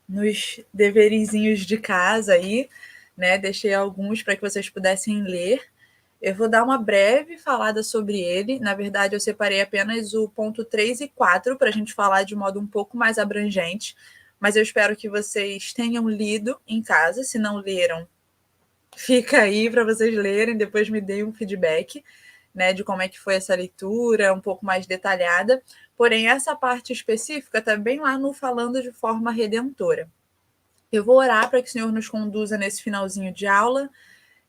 nos deverizinhos de casa aí, né? Deixei alguns para que vocês pudessem ler. Eu vou dar uma breve falada sobre ele. Na verdade, eu separei apenas o ponto 3 e 4 para a gente falar de modo um pouco mais abrangente, mas eu espero que vocês tenham lido em casa. Se não leram, fica aí para vocês lerem, depois me deem um feedback, né, de como é que foi essa leitura, um pouco mais detalhada. Porém, essa parte específica está bem lá no Falando de Forma Redentora. Eu vou orar para que o Senhor nos conduza nesse finalzinho de aula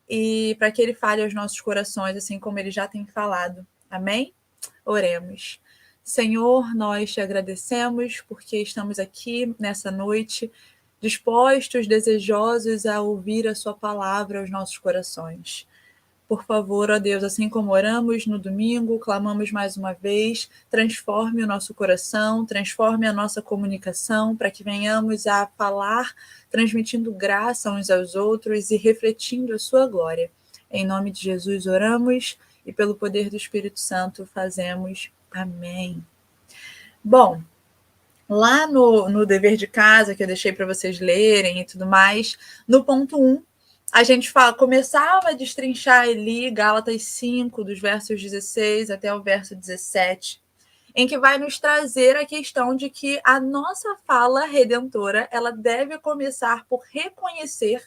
e para que Ele fale aos nossos corações, assim como Ele já tem falado. Amém? Oremos. Senhor, nós te agradecemos porque estamos aqui nessa noite dispostos, desejosos a ouvir a sua palavra aos nossos corações. Por favor, ó Deus, assim como oramos no domingo, clamamos mais uma vez, transforme o nosso coração, transforme a nossa comunicação, para que venhamos a falar, transmitindo graça uns aos outros e refletindo a sua glória. Em nome de Jesus oramos e pelo poder do Espírito Santo fazemos. Amém. Bom, lá no dever de casa, que eu deixei para vocês lerem e tudo mais, no ponto 1, a gente começava a destrinchar ali Gálatas 5, dos versos 16 até o verso 17, em que vai nos trazer a questão de que a nossa fala redentora ela deve começar por reconhecer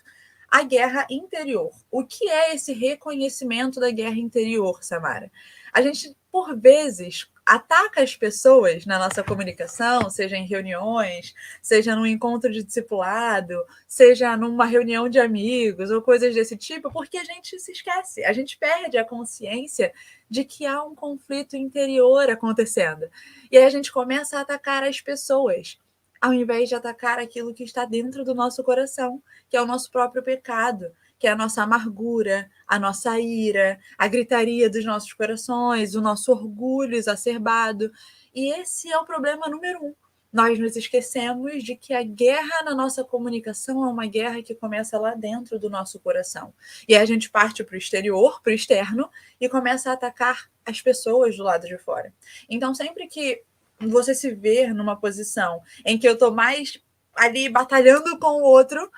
a guerra interior. O que é esse reconhecimento da guerra interior, Samara? A gente, por vezes, ataca as pessoas na nossa comunicação, seja em reuniões, seja num encontro de discipulado, seja numa reunião de amigos ou coisas desse tipo, porque a gente se esquece, a gente perde a consciência de que há um conflito interior acontecendo. E aí a gente começa a atacar as pessoas, ao invés de atacar aquilo que está dentro do nosso coração, que é o nosso próprio pecado, que é a nossa amargura, a nossa ira, a gritaria dos nossos corações, o nosso orgulho exacerbado. E esse é o problema número 1. Nós nos esquecemos de que a guerra na nossa comunicação é uma guerra que começa lá dentro do nosso coração. E aí a gente parte para o exterior, para o externo, e começa a atacar as pessoas do lado de fora. Então, sempre que você se ver numa posição em que eu estou mais ali batalhando com o outro,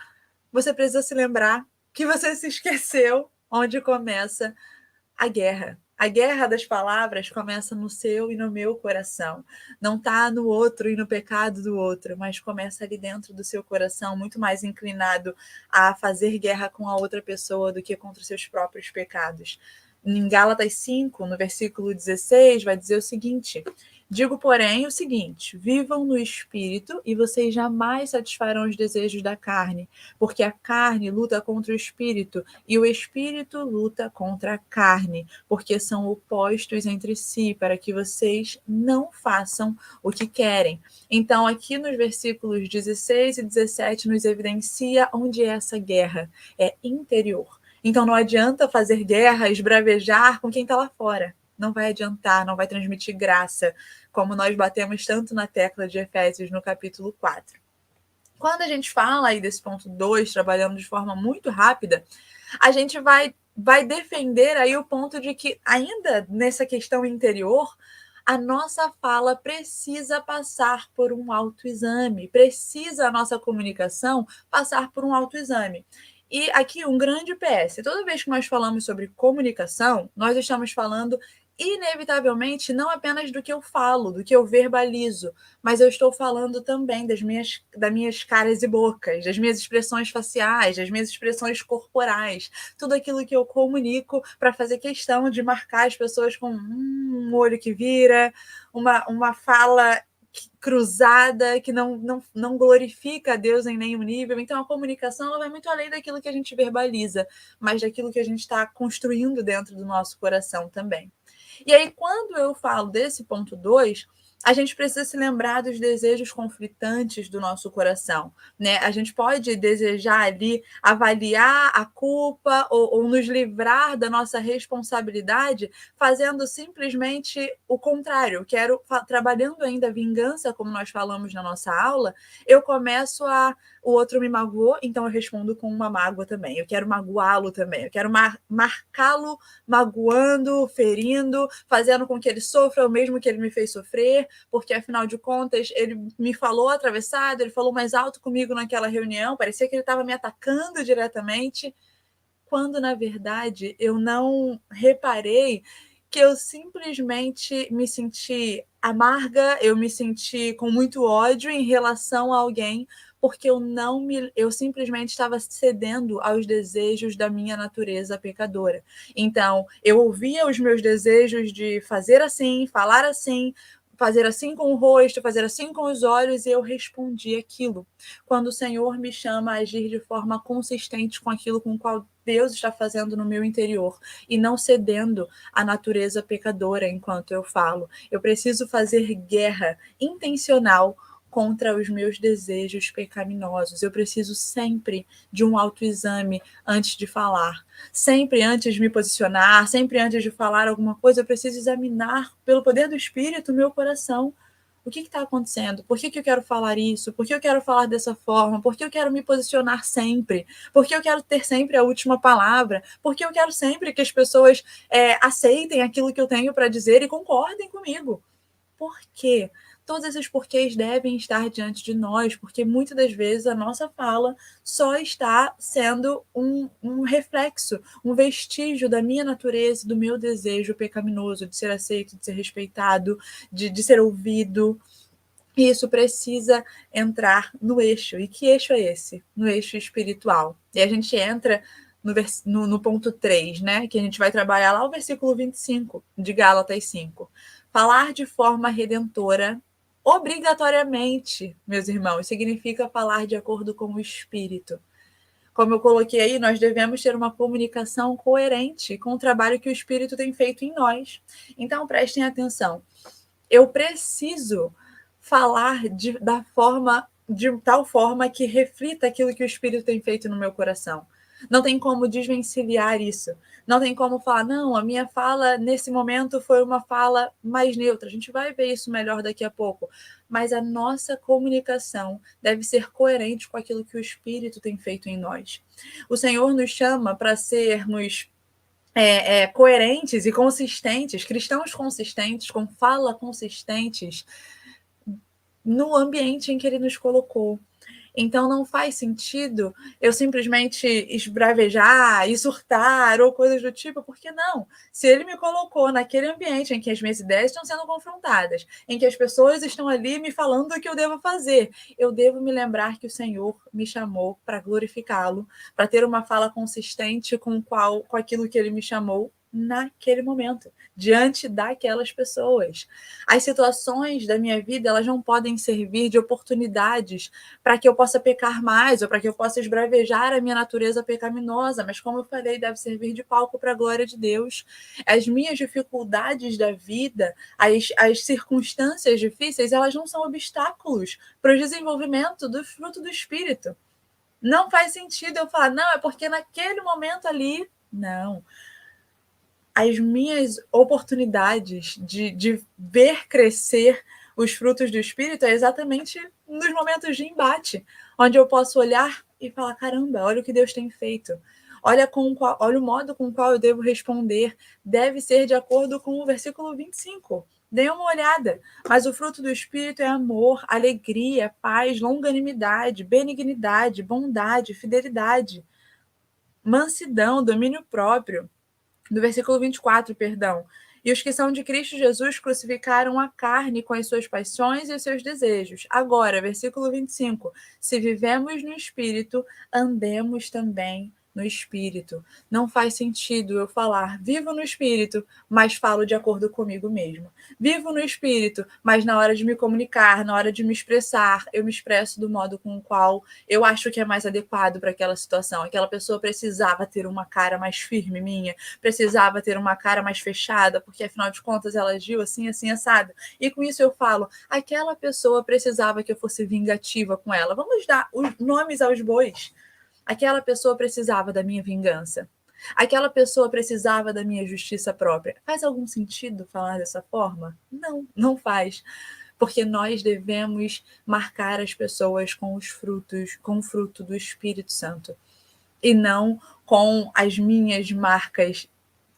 você precisa se lembrar que você se esqueceu onde começa a guerra. A guerra das palavras começa no seu e no meu coração. Não está no outro e no pecado do outro, mas começa ali dentro do seu coração, muito mais inclinado a fazer guerra com a outra pessoa do que contra os seus próprios pecados. Em Gálatas 5, no versículo 16, vai dizer o seguinte: digo, porém, o seguinte: vivam no Espírito e vocês jamais satisfarão os desejos da carne, porque a carne luta contra o Espírito e o Espírito luta contra a carne, porque são opostos entre si, para que vocês não façam o que querem. Então, aqui nos versículos 16 e 17, nos evidencia onde é essa guerra. É interior. Então, não adianta fazer guerra, esbravejar com quem está lá fora. Não vai adiantar, não vai transmitir graça, como nós batemos tanto na tecla de Efésios no capítulo 4. Quando a gente fala aí desse ponto 2, trabalhando de forma muito rápida, a gente vai defender aí o ponto de que, ainda nessa questão interior, a nossa fala precisa passar por um autoexame, precisa a nossa comunicação passar por um autoexame. E aqui um grande PS, toda vez que nós falamos sobre comunicação, nós estamos falando inevitavelmente não apenas do que eu falo, do que eu verbalizo, mas eu estou falando também das minhas caras e bocas, das minhas expressões faciais, das minhas expressões corporais, tudo aquilo que eu comunico para fazer questão de marcar as pessoas com um olho que vira, uma fala cruzada, que não glorifica a Deus em nenhum nível. Então, a comunicação ela vai muito além daquilo que a gente verbaliza, mas daquilo que a gente está construindo dentro do nosso coração também. E aí, quando eu falo desse ponto 2, a gente precisa se lembrar dos desejos conflitantes do nosso coração, né? A gente pode desejar ali avaliar a culpa ou nos livrar da nossa responsabilidade fazendo simplesmente o contrário. Quero, trabalhando ainda a vingança, como nós falamos na nossa aula, eu começo o outro me magoou, então eu respondo com uma mágoa também. Eu quero magoá-lo também. Eu quero marcá-lo magoando, ferindo, fazendo com que ele sofra o mesmo que ele me fez sofrer, porque afinal de contas ele me falou atravessado, ele falou mais alto comigo naquela reunião, parecia que ele estava me atacando diretamente, quando na verdade eu não reparei que eu simplesmente me senti amarga, eu me senti com muito ódio em relação a alguém, porque eu simplesmente estava cedendo aos desejos da minha natureza pecadora. Então, eu ouvia os meus desejos de fazer assim, falar assim, fazer assim com o rosto, fazer assim com os olhos, e eu respondi aquilo. Quando o Senhor me chama a agir de forma consistente com aquilo com o qual Deus está fazendo no meu interior, e não cedendo à natureza pecadora enquanto eu falo. Eu preciso fazer guerra intencional contra os meus desejos pecaminosos. Eu preciso sempre de um autoexame antes de falar. Sempre antes de me posicionar, sempre antes de falar alguma coisa, eu preciso examinar, pelo poder do Espírito, o meu coração. O que está acontecendo? Por que eu quero falar isso? Por que eu quero falar dessa forma? Por que eu quero me posicionar sempre? Por que eu quero ter sempre a última palavra? Por que eu quero sempre que as pessoas aceitem aquilo que eu tenho para dizer e concordem comigo? Por quê? Todos esses porquês devem estar diante de nós, porque muitas das vezes a nossa fala só está sendo um reflexo, um vestígio da minha natureza, do meu desejo pecaminoso de ser aceito, de ser respeitado, de ser ouvido. E isso precisa entrar no eixo. E que eixo é esse? No eixo espiritual. E a gente entra no ponto 3, né? Que a gente vai trabalhar lá o versículo 25 de Gálatas 5. Falar de forma redentora, obrigatoriamente, meus irmãos, significa falar de acordo com o Espírito. Como eu coloquei aí, nós devemos ter uma comunicação coerente com o trabalho que o Espírito tem feito em nós. Então, prestem atenção. Eu preciso falar de tal forma que reflita aquilo que o Espírito tem feito no meu coração. Não tem como desvencilhar isso. Não tem como falar, não, a minha fala nesse momento foi uma fala mais neutra. A gente vai ver isso melhor daqui a pouco. Mas a nossa comunicação deve ser coerente com aquilo que o Espírito tem feito em nós. O Senhor nos chama para sermos coerentes e consistentes, cristãos consistentes, com fala consistentes, no ambiente em que ele nos colocou. Então não faz sentido eu simplesmente esbravejar e surtar ou coisas do tipo, porque não? Se ele me colocou naquele ambiente em que as minhas ideias estão sendo confrontadas, em que as pessoas estão ali me falando o que eu devo fazer, eu devo me lembrar que o Senhor me chamou para glorificá-lo, para ter uma fala consistente com aquilo que ele me chamou naquele momento, diante daquelas pessoas. As situações da minha vida, elas não podem servir de oportunidades para que eu possa pecar mais ou para que eu possa esbravejar a minha natureza pecaminosa, mas como eu falei, deve servir de palco para a glória de Deus. As minhas dificuldades da vida, as circunstâncias difíceis, elas não são obstáculos para o desenvolvimento do fruto do Espírito. Não faz sentido eu falar, não, é porque naquele momento ali, não. As minhas oportunidades de ver crescer os frutos do Espírito é exatamente nos momentos de embate, onde eu posso olhar e falar, caramba, olha o que Deus tem feito. Olha o modo com o qual eu devo responder. Deve ser de acordo com o versículo 25. Dê uma olhada. Mas o fruto do Espírito é amor, alegria, paz, longanimidade, benignidade, bondade, fidelidade, mansidão, domínio próprio. Do versículo 24, perdão. E os que são de Cristo Jesus crucificaram a carne com as suas paixões e os seus desejos. Agora, versículo 25. Se vivemos no Espírito, andemos também no Espírito. Não faz sentido eu falar, vivo no Espírito, mas falo de acordo comigo mesmo. Vivo no Espírito, mas na hora de me comunicar, na hora de me expressar, eu me expresso do modo com o qual eu acho que é mais adequado para aquela situação. Aquela pessoa precisava ter uma cara mais firme minha, precisava ter uma cara mais fechada, porque afinal de contas ela agiu assim, assim, assado. E com isso eu falo, aquela pessoa precisava que eu fosse vingativa com ela. Vamos dar os nomes aos bois. Aquela pessoa precisava da minha vingança. Aquela pessoa precisava da minha justiça própria. Faz algum sentido falar dessa forma? Não, não faz. Porque nós devemos marcar as pessoas com os frutos, com o fruto do Espírito Santo. E não com as minhas marcas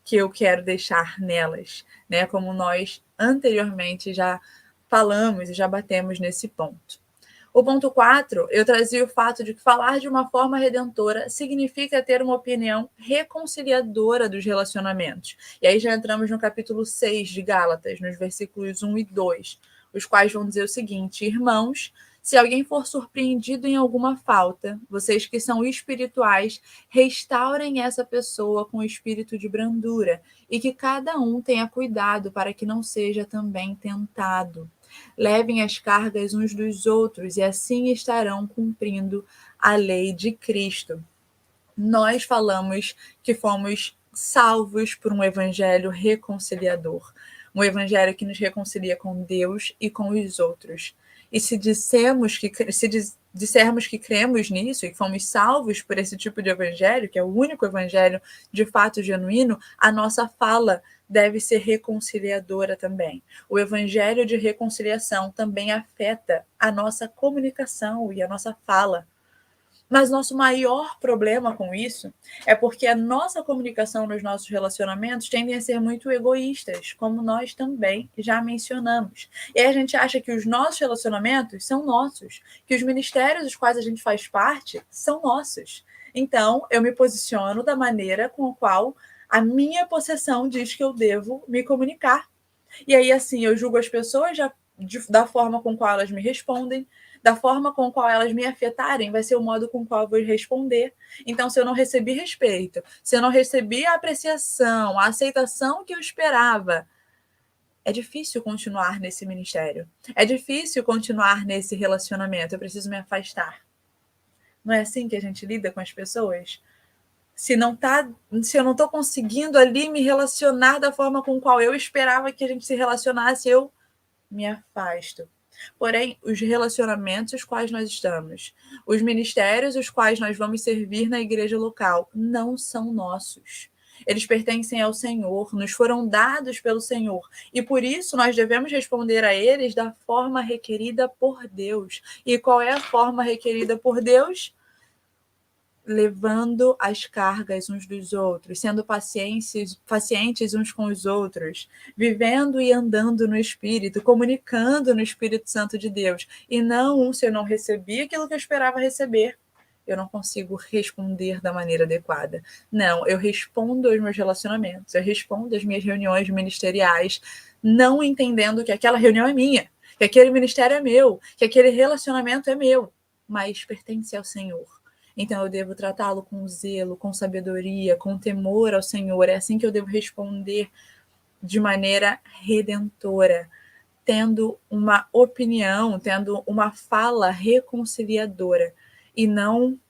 que eu quero deixar nelas, né? Como nós anteriormente já falamos e já batemos nesse ponto. O ponto 4, eu trazia o fato de que falar de uma forma redentora significa ter uma opinião reconciliadora dos relacionamentos. E aí já entramos no capítulo 6 de Gálatas, nos versículos 1 e 2, os quais vão dizer o seguinte: irmãos, se alguém for surpreendido em alguma falta, vocês que são espirituais, restaurem essa pessoa com espírito de brandura, e que cada um tenha cuidado para que não seja também tentado. Levem as cargas uns dos outros e assim estarão cumprindo a lei de Cristo. Nós falamos que fomos salvos por um evangelho reconciliador, um evangelho que nos reconcilia com Deus e com os outros. E se dissermos que cremos nisso e que fomos salvos por esse tipo de evangelho, que é o único evangelho de fato genuíno, a nossa fala deve ser reconciliadora também. O evangelho de reconciliação também afeta a nossa comunicação e a nossa fala. Mas nosso maior problema com isso é porque a nossa comunicação nos nossos relacionamentos tendem a ser muito egoístas, como nós também já mencionamos. E aí a gente acha que os nossos relacionamentos são nossos, que os ministérios dos quais a gente faz parte são nossos. Então, eu me posiciono da maneira com a qual a minha possessão diz que eu devo me comunicar. E aí, assim, eu julgo as pessoas da forma com qual elas me respondem, da forma com qual elas me afetarem, vai ser o modo com qual eu vou responder. Então, se eu não recebi respeito, se eu não recebi a apreciação, a aceitação que eu esperava, é difícil continuar nesse ministério. É difícil continuar nesse relacionamento. Eu preciso me afastar. Não é assim que a gente lida com as pessoas? Se eu não estou conseguindo ali me relacionar da forma com qual eu esperava que a gente se relacionasse, eu me afasto. Porém, os relacionamentos os quais nós estamos, os ministérios os quais nós vamos servir na igreja local, não são nossos. Eles pertencem ao Senhor, nos foram dados pelo Senhor. E por isso nós devemos responder a eles da forma requerida por Deus. E qual é a forma requerida por Deus? Levando as cargas uns dos outros, sendo pacientes uns com os outros, vivendo e andando no Espírito, comunicando no Espírito Santo de Deus. E não, se eu não recebi aquilo que eu esperava receber, eu não consigo responder da maneira adequada. Não, eu respondo aos meus relacionamentos, eu respondo às minhas reuniões ministeriais, não entendendo que aquela reunião é minha, que aquele ministério é meu, que aquele relacionamento é meu, mas pertence ao Senhor. Então eu devo tratá-lo com zelo, com sabedoria, com temor ao Senhor. É assim que eu devo responder de maneira redentora, tendo uma opinião, tendo uma fala reconciliadora e não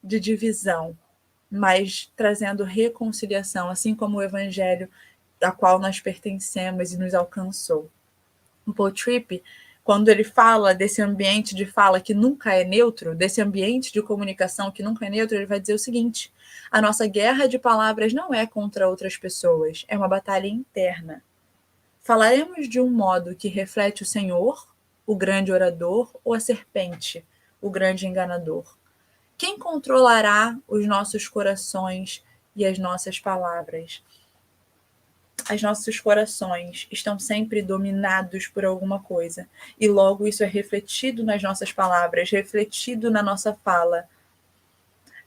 de divisão, mas trazendo reconciliação, assim como o evangelho a qual nós pertencemos e nos alcançou. O Paul Tripp, quando ele fala desse ambiente de fala que nunca é neutro, desse ambiente de comunicação que nunca é neutro, ele vai dizer o seguinte: a nossa guerra de palavras não é contra outras pessoas, é uma batalha interna. Falaremos de um modo que reflete o Senhor, o grande orador, ou a serpente, o grande enganador? Quem controlará os nossos corações e as nossas palavras? Os nossos corações estão sempre dominados por alguma coisa, e logo isso é refletido nas nossas palavras, refletido na nossa fala.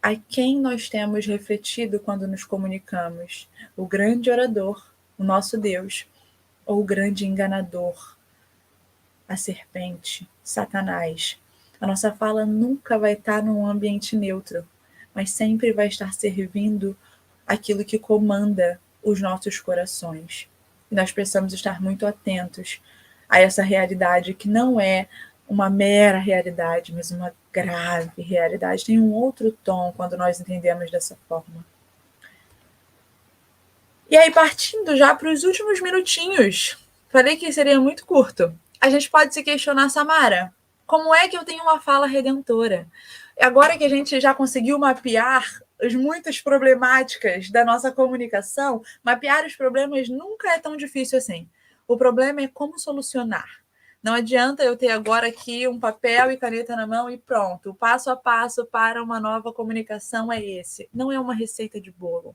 A quem nós temos refletido quando nos comunicamos? O grande orador, o nosso Deus, ou o grande enganador, a serpente, Satanás? A nossa fala nunca vai estar num ambiente neutro, mas sempre vai estar servindo aquilo que comanda os nossos corações. E nós precisamos estar muito atentos a essa realidade que não é uma mera realidade, mas uma grave realidade. Tem um outro tom quando nós entendemos dessa forma. E aí, partindo já para os últimos minutinhos, falei que seria muito curto. A gente pode se questionar, Samara, como é que eu tenho uma fala redentora? Agora que a gente já conseguiu mapear as muitas problemáticas da nossa comunicação, mapear os problemas nunca é tão difícil assim. O problema é como solucionar. Não adianta eu ter agora aqui um papel e caneta na mão e pronto. O passo a passo para uma nova comunicação é esse. Não é uma receita de bolo.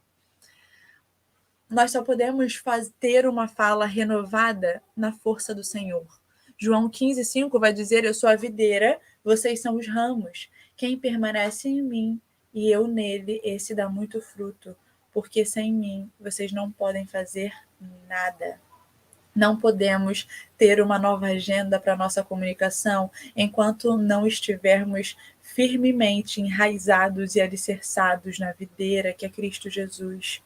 Nós só podemos ter uma fala renovada na força do Senhor, João 15:5 vai dizer: eu sou a videira, vocês são os ramos. Quem permanece em mim e eu nele, esse dá muito fruto, porque sem mim vocês não podem fazer nada. Não podemos ter uma nova agenda para a nossa comunicação enquanto não estivermos firmemente enraizados e alicerçados na videira que é Cristo Jesus.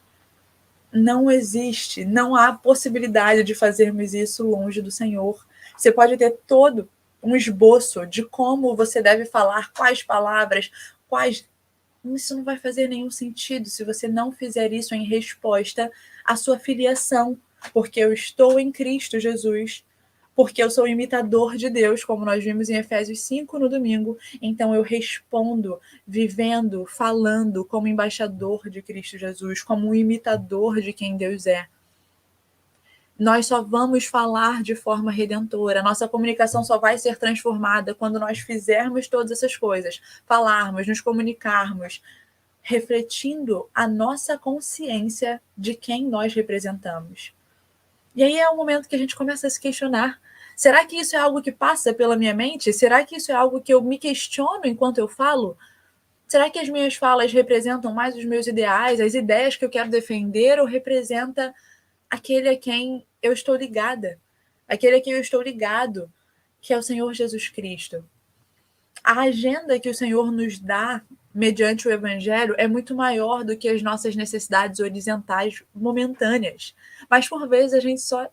Não existe, não há possibilidade de fazermos isso longe do Senhor. Você pode ter todo um esboço de como você deve falar, quais palavras, quais. Isso não vai fazer nenhum sentido se você não fizer isso em resposta à sua filiação, porque eu estou em Cristo Jesus, porque eu sou imitador de Deus, como nós vimos em Efésios 5 no domingo. Então eu respondo, vivendo, falando como embaixador de Cristo Jesus, como um imitador de quem Deus é. Nós só vamos falar de forma redentora. Nossa comunicação só vai ser transformada quando nós fizermos todas essas coisas. Falarmos, nos comunicarmos, refletindo a nossa consciência de quem nós representamos. E aí é o momento que a gente começa a se questionar. Será que isso é algo que passa pela minha mente? Será que isso é algo que eu me questiono enquanto eu falo? Será que as minhas falas representam mais os meus ideais, as ideias que eu quero defender, ou representa aquele a quem eu estou ligada, aquele a quem eu estou ligado, que é o Senhor Jesus Cristo? A agenda que o Senhor nos dá mediante o Evangelho é muito maior do que as nossas necessidades horizontais momentâneas. Mas, por vezes, a gente só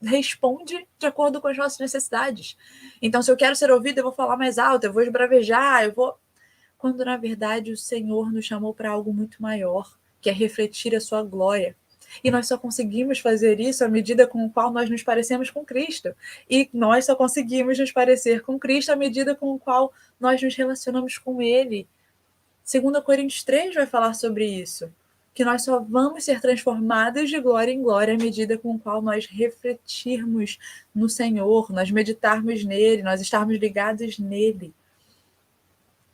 responde de acordo com as nossas necessidades. Então, se eu quero ser ouvida, eu vou falar mais alto, eu vou esbravejar, eu vou... Quando, na verdade, o Senhor nos chamou para algo muito maior, que é refletir a sua glória. E nós só conseguimos fazer isso à medida com a qual nós nos parecemos com Cristo. E nós só conseguimos nos parecer com Cristo à medida com a qual nós nos relacionamos com Ele. 2 Coríntios 3 vai falar sobre isso, que nós só vamos ser transformados de glória em glória à medida com a qual nós refletirmos no Senhor, nós meditarmos nele, nós estarmos ligados nele.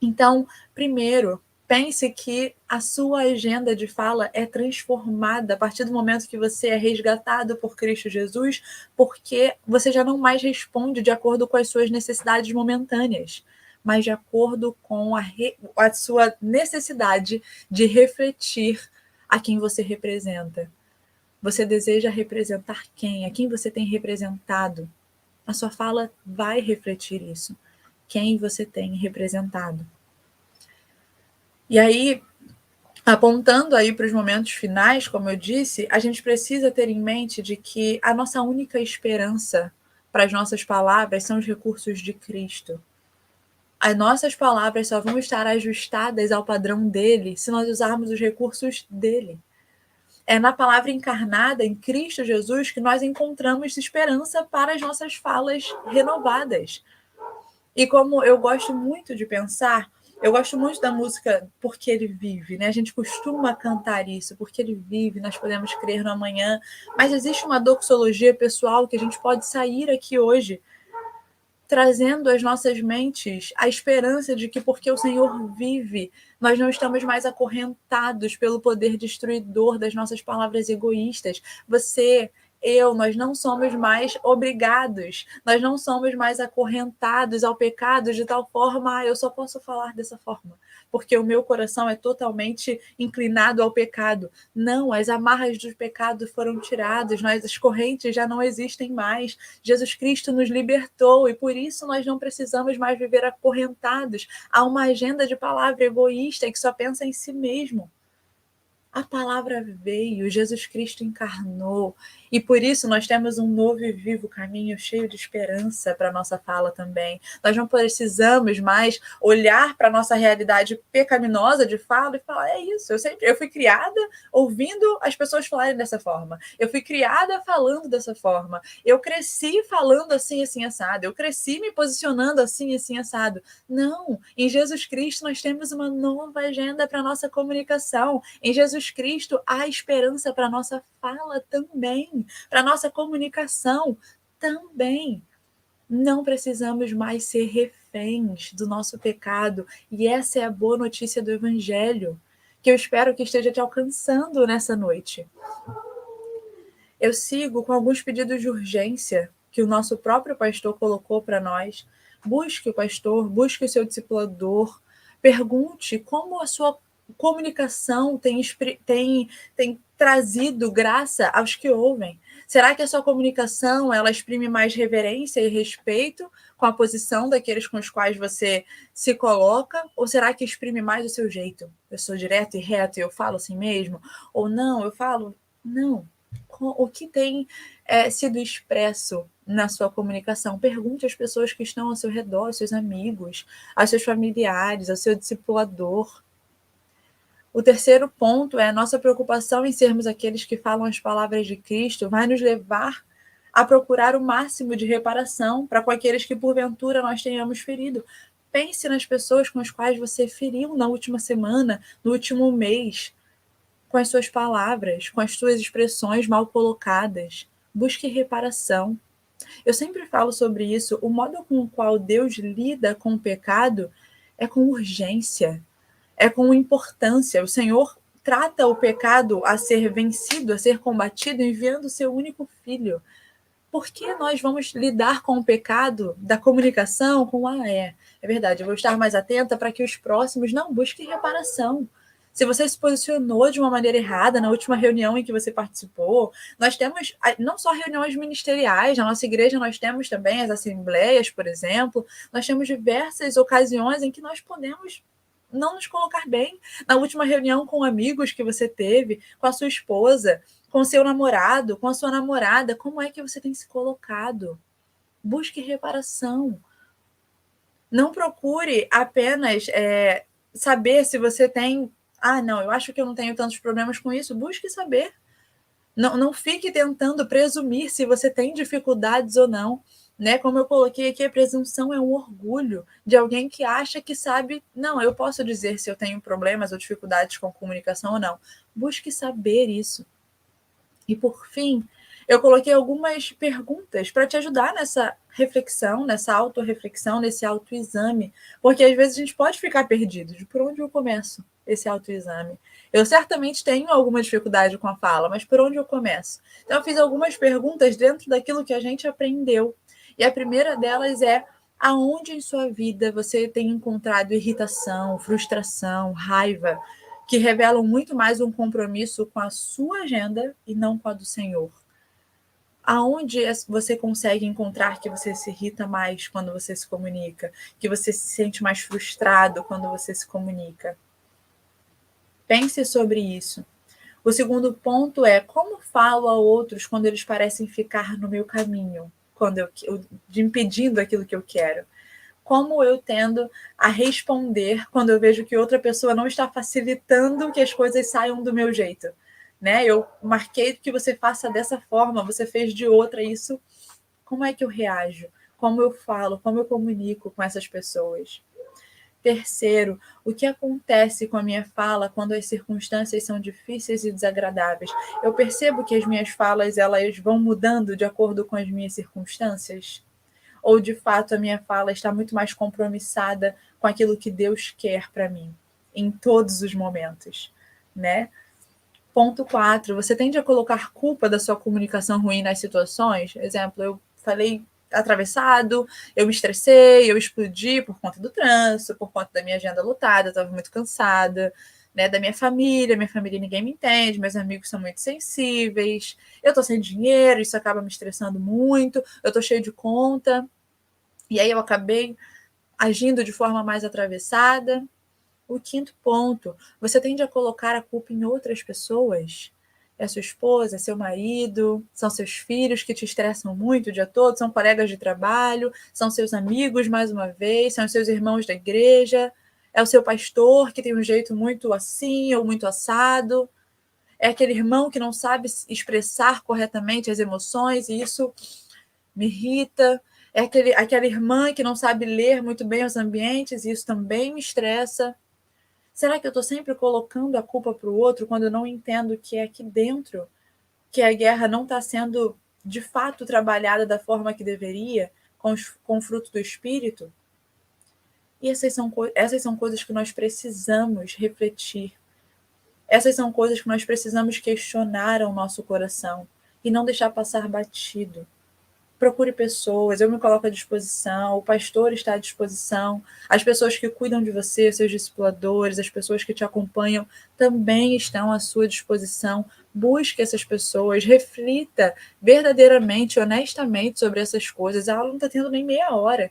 Então, primeiro, pense que a sua agenda de fala é transformada a partir do momento que você é resgatado por Cristo Jesus, porque você já não mais responde de acordo com as suas necessidades momentâneas, mas de acordo com a sua necessidade de refletir a quem você representa. Você deseja representar quem? A quem você tem representado? A sua fala vai refletir isso. Quem você tem representado. E aí, apontando aí para os momentos finais, como eu disse, a gente precisa ter em mente de que a nossa única esperança para as nossas palavras são os recursos de Cristo. As nossas palavras só vão estar ajustadas ao padrão dele se nós usarmos os recursos dele. É na palavra encarnada, em Cristo Jesus, que nós encontramos esperança para as nossas falas renovadas. E como eu gosto muito de pensar, eu gosto muito da música Porque Ele Vive, né? A gente costuma cantar isso, porque Ele vive, nós podemos crer no amanhã, mas existe uma doxologia pessoal que a gente pode sair aqui hoje, trazendo às nossas mentes a esperança de que porque o Senhor vive, nós não estamos mais acorrentados pelo poder destruidor das nossas palavras egoístas. Nós não somos mais obrigados, nós não somos mais acorrentados ao pecado de tal forma, eu só posso falar dessa forma, porque o meu coração é totalmente inclinado ao pecado. Não, as amarras do pecado foram tiradas, as correntes já não existem mais. Jesus Cristo nos libertou e por isso nós não precisamos mais viver acorrentados a uma agenda de palavra egoísta que só pensa em si mesmo. A palavra veio, Jesus Cristo encarnou, e por isso nós temos um novo e vivo caminho cheio de esperança para a nossa fala também. Nós não precisamos mais olhar para a nossa realidade pecaminosa de fala e falar, é isso, eu fui criada ouvindo as pessoas falarem dessa forma, eu fui criada falando dessa forma, eu cresci falando assim, assim, assado, eu cresci me posicionando assim, assim, assado. Não, em Jesus Cristo nós temos uma nova agenda para a nossa comunicação. Em Jesus Cristo há esperança para a nossa fala também, para a nossa comunicação também. Não precisamos mais ser reféns do nosso pecado. E essa é a boa notícia do Evangelho, que eu espero que esteja te alcançando nessa noite. Eu sigo com alguns pedidos de urgência que o nosso próprio pastor colocou para nós. Busque o pastor, busque o seu discipulador, pergunte como a sua comunicação tem trazido graça aos que ouvem. Será que a sua comunicação ela exprime mais reverência e respeito com a posição daqueles com os quais você se coloca? Ou será que exprime mais o seu jeito? Eu sou direto e reto e eu falo assim mesmo? Ou não, eu falo... Não. O que tem sido expresso na sua comunicação? Pergunte às pessoas que estão ao seu redor, aos seus amigos, aos seus familiares, ao seu discipulador. O terceiro ponto é a nossa preocupação em sermos aqueles que falam as palavras de Cristo vai nos levar a procurar o máximo de reparação para com aqueles que porventura nós tenhamos ferido. Pense nas pessoas com as quais você feriu na última semana, no último mês, com as suas palavras, com as suas expressões mal colocadas. Busque reparação. Eu sempre falo sobre isso. O modo com o qual Deus lida com o pecado é com urgência, é com importância. O Senhor trata o pecado a ser vencido, a ser combatido, enviando o seu único filho. Por que nós vamos lidar com o pecado da comunicação com é verdade, eu vou estar mais atenta para que os próximos não busquem reparação. Se você se posicionou de uma maneira errada na última reunião em que você participou, nós temos não só reuniões ministeriais, na nossa igreja nós temos também as assembleias, por exemplo, nós temos diversas ocasiões em que nós podemos não nos colocar bem. Na última reunião com amigos que você teve, com a sua esposa, com o seu namorado, com a sua namorada, como é que você tem se colocado? Busque reparação. Não procure apenas saber se você tem... não, eu acho que eu não tenho tantos problemas com isso. Busque saber. Não fique tentando presumir se você tem dificuldades ou não. Né? Como eu coloquei aqui, a presunção é um orgulho de alguém que acha que sabe... Não, eu posso dizer se eu tenho problemas ou dificuldades com comunicação ou não. Busque saber isso. E, por fim, eu coloquei algumas perguntas para te ajudar nessa reflexão, nessa autorreflexão, nesse autoexame, porque às vezes a gente pode ficar perdido de por onde eu começo esse autoexame. Eu certamente tenho alguma dificuldade com a fala, mas por onde eu começo? Então, eu fiz algumas perguntas dentro daquilo que a gente aprendeu. E a primeira delas é: aonde em sua vida você tem encontrado irritação, frustração, raiva, que revelam muito mais um compromisso com a sua agenda e não com a do Senhor? Aonde você consegue encontrar que você se irrita mais quando você se comunica, que você se sente mais frustrado quando você se comunica? Pense sobre isso. O segundo ponto é: como falo a outros quando eles parecem ficar no meu caminho, impedindo aquilo que eu quero? Como eu tendo a responder quando eu vejo que outra pessoa não está facilitando que as coisas saiam do meu jeito? Né? Eu marquei que você faça dessa forma, você fez de outra. Isso, como é que eu reajo? Como eu falo? Como eu comunico com essas pessoas? Terceiro, o que acontece com a minha fala quando as circunstâncias são difíceis e desagradáveis? Eu percebo que as minhas falas elas vão mudando de acordo com as minhas circunstâncias? Ou, de fato, a minha fala está muito mais compromissada com aquilo que Deus quer para mim, em todos os momentos, né? Ponto 4, você tende a colocar culpa da sua comunicação ruim nas situações? Exemplo, eu falei atravessado, eu me estressei, eu explodi por conta do trânsito, por conta da minha agenda lotada, eu estava muito cansada, né, da minha família ninguém me entende, meus amigos são muito sensíveis, eu estou sem dinheiro, isso acaba me estressando muito, eu estou cheio de conta, e aí eu acabei agindo de forma mais atravessada. O quinto ponto, você tende a colocar a culpa em outras pessoas? É sua esposa, é seu marido, são seus filhos que te estressam muito o dia todo, são colegas de trabalho, são seus amigos, mais uma vez, são seus irmãos da igreja, é o seu pastor que tem um jeito muito assim ou muito assado, é aquele irmão que não sabe expressar corretamente as emoções e isso me irrita, é aquela irmã que não sabe ler muito bem os ambientes e isso também me estressa. Será que eu estou sempre colocando a culpa para o outro quando eu não entendo que é aqui dentro que a guerra não está sendo, de fato, trabalhada da forma que deveria, com o fruto do Espírito? E essas são coisas que nós precisamos refletir. Essas são coisas que nós precisamos questionar ao nosso coração e não deixar passar batido. procure pessoas, eu me coloco à disposição, o pastor está à disposição, as pessoas que cuidam de você, seus discipuladores, as pessoas que te acompanham também estão à sua disposição. Busque essas pessoas, reflita verdadeiramente, honestamente sobre essas coisas. A aula não está tendo nem meia hora.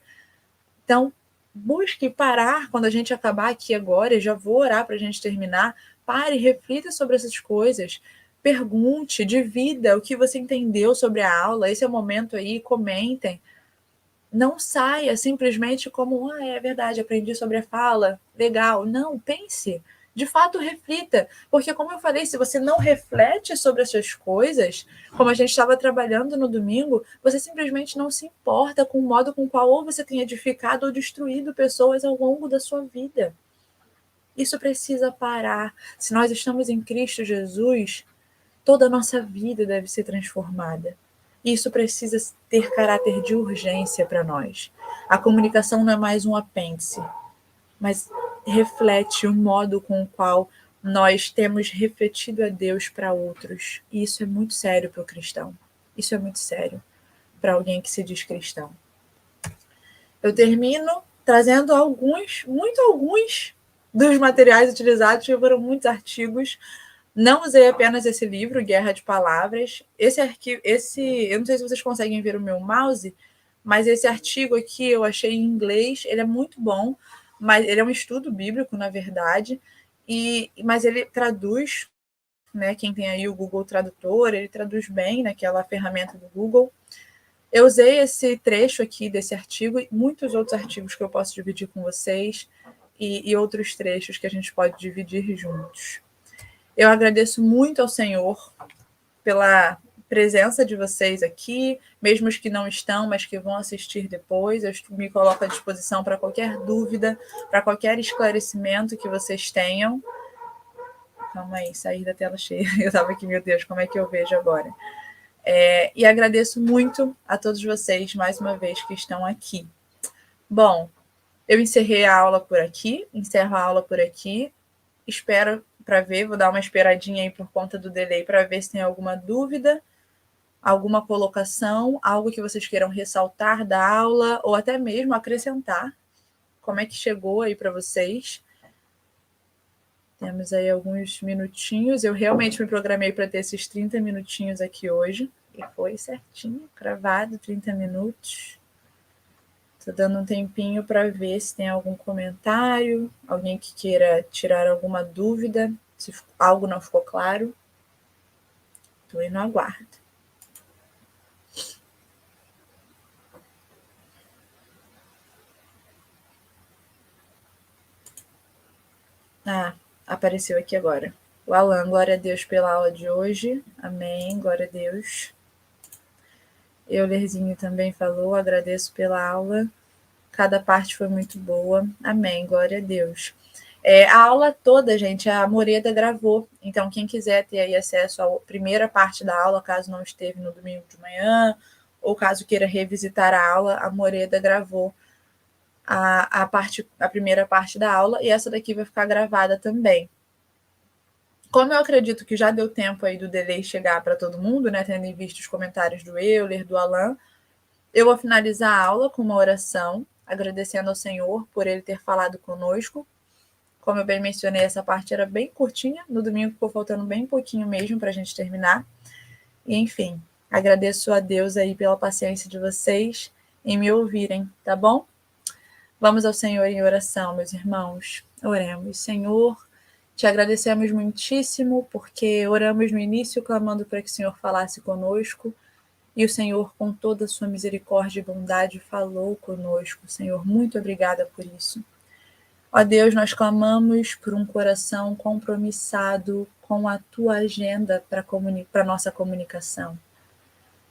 Então, busque parar quando a gente acabar aqui agora, eu já vou orar para a gente terminar. Pare, reflita sobre essas coisas. Pergunte, divida o que você entendeu sobre a aula. Esse é o momento aí, comentem. Não saia simplesmente como, é verdade, aprendi sobre a fala, legal. Não, pense. De fato, reflita. Porque, como eu falei, se você não reflete sobre essas coisas, como a gente estava trabalhando no domingo, você simplesmente não se importa com o modo com o qual ou você tem edificado ou destruído pessoas ao longo da sua vida. Isso precisa parar. Se nós estamos em Cristo Jesus, toda a nossa vida deve ser transformada. Isso precisa ter caráter de urgência para nós. A comunicação não é mais um apêndice, mas reflete o modo com o qual nós temos refletido a Deus para outros. E isso é muito sério para o cristão. Isso é muito sério para alguém que se diz cristão. Eu termino trazendo alguns dos materiais utilizados, que foram muitos artigos. Não usei apenas esse livro, Guerra de Palavras. Esse arquivo, eu não sei se vocês conseguem ver o meu mouse, mas esse artigo aqui eu achei em inglês, ele é muito bom, mas ele é um estudo bíblico, na verdade, mas ele traduz, né? Quem tem aí o Google Tradutor, ele traduz bem naquela ferramenta do Google. Eu usei esse trecho aqui desse artigo e muitos outros artigos que eu posso dividir com vocês e outros trechos que a gente pode dividir juntos. Eu agradeço muito ao Senhor pela presença de vocês aqui, mesmo os que não estão, mas que vão assistir depois. Eu me coloco à disposição para qualquer dúvida, para qualquer esclarecimento que vocês tenham. Calma aí, sair da tela cheia. Eu estava aqui, meu Deus, como é que eu vejo agora? E agradeço muito a todos vocês, mais uma vez, que estão aqui. Bom, eu encerrei a aula por aqui, encerro a aula por aqui. Espero para ver, vou dar uma esperadinha aí por conta do delay para ver se tem alguma dúvida, alguma colocação, algo que vocês queiram ressaltar da aula ou até mesmo acrescentar. Como é que chegou aí para vocês? Temos aí alguns minutinhos. Eu realmente me programei para ter esses 30 minutinhos aqui hoje. E foi certinho, cravado, 30 minutos. Estou dando um tempinho para ver se tem algum comentário, alguém que queira tirar alguma dúvida, se algo não ficou claro. Estou aí no aguardo. Apareceu aqui agora. O Alan, glória a Deus pela aula de hoje. Amém, glória a Deus. Eulerzinho também falou, agradeço pela aula. Cada parte foi muito boa. Amém, glória a Deus. A aula toda, gente, a Moreda gravou. Então, quem quiser ter aí acesso à primeira parte da aula, caso não esteve no domingo de manhã, ou caso queira revisitar a aula, a Moreda gravou a primeira parte da aula, e essa daqui vai ficar gravada também. Como eu acredito que já deu tempo aí do delay chegar para todo mundo, né, tendo em vista os comentários do Euler, do Alan, eu vou finalizar a aula com uma oração, agradecendo ao Senhor por Ele ter falado conosco. Como eu bem mencionei, essa parte era bem curtinha, no domingo ficou faltando bem pouquinho mesmo para a gente terminar. E, enfim, agradeço a Deus aí pela paciência de vocês em me ouvirem, tá bom? Vamos ao Senhor em oração, meus irmãos. Oremos. Senhor, te agradecemos muitíssimo, porque oramos no início clamando para que o Senhor falasse conosco, e o Senhor, com toda a sua misericórdia e bondade, falou conosco. Senhor, muito obrigada por isso. Ó Deus, nós clamamos por um coração compromissado com a tua agenda para a nossa comunicação.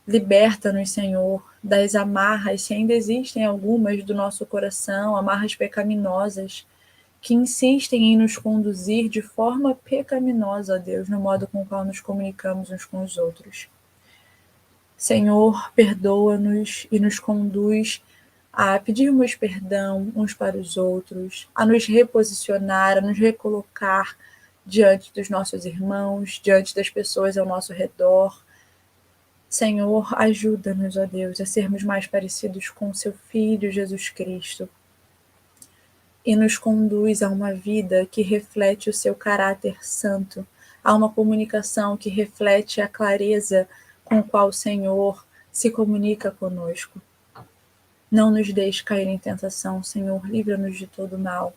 Liberta-nos, Senhor, das amarras, se ainda existem algumas do nosso coração, amarras pecaminosas, que insistem em nos conduzir de forma pecaminosa, ó Deus, no modo com o qual nos comunicamos uns com os outros. Senhor, perdoa-nos e nos conduz a pedirmos perdão uns para os outros, a nos reposicionar, a nos recolocar diante dos nossos irmãos, diante das pessoas ao nosso redor. Senhor, ajuda-nos, ó Deus, a sermos mais parecidos com seu Filho Jesus Cristo e nos conduz a uma vida que reflete o seu caráter santo, a uma comunicação que reflete a clareza com a qual o Senhor se comunica conosco. Não nos deixe cair em tentação, Senhor, livra-nos de todo mal.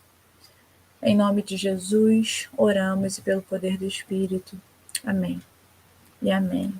Em nome de Jesus, oramos e pelo poder do Espírito. Amém e amém.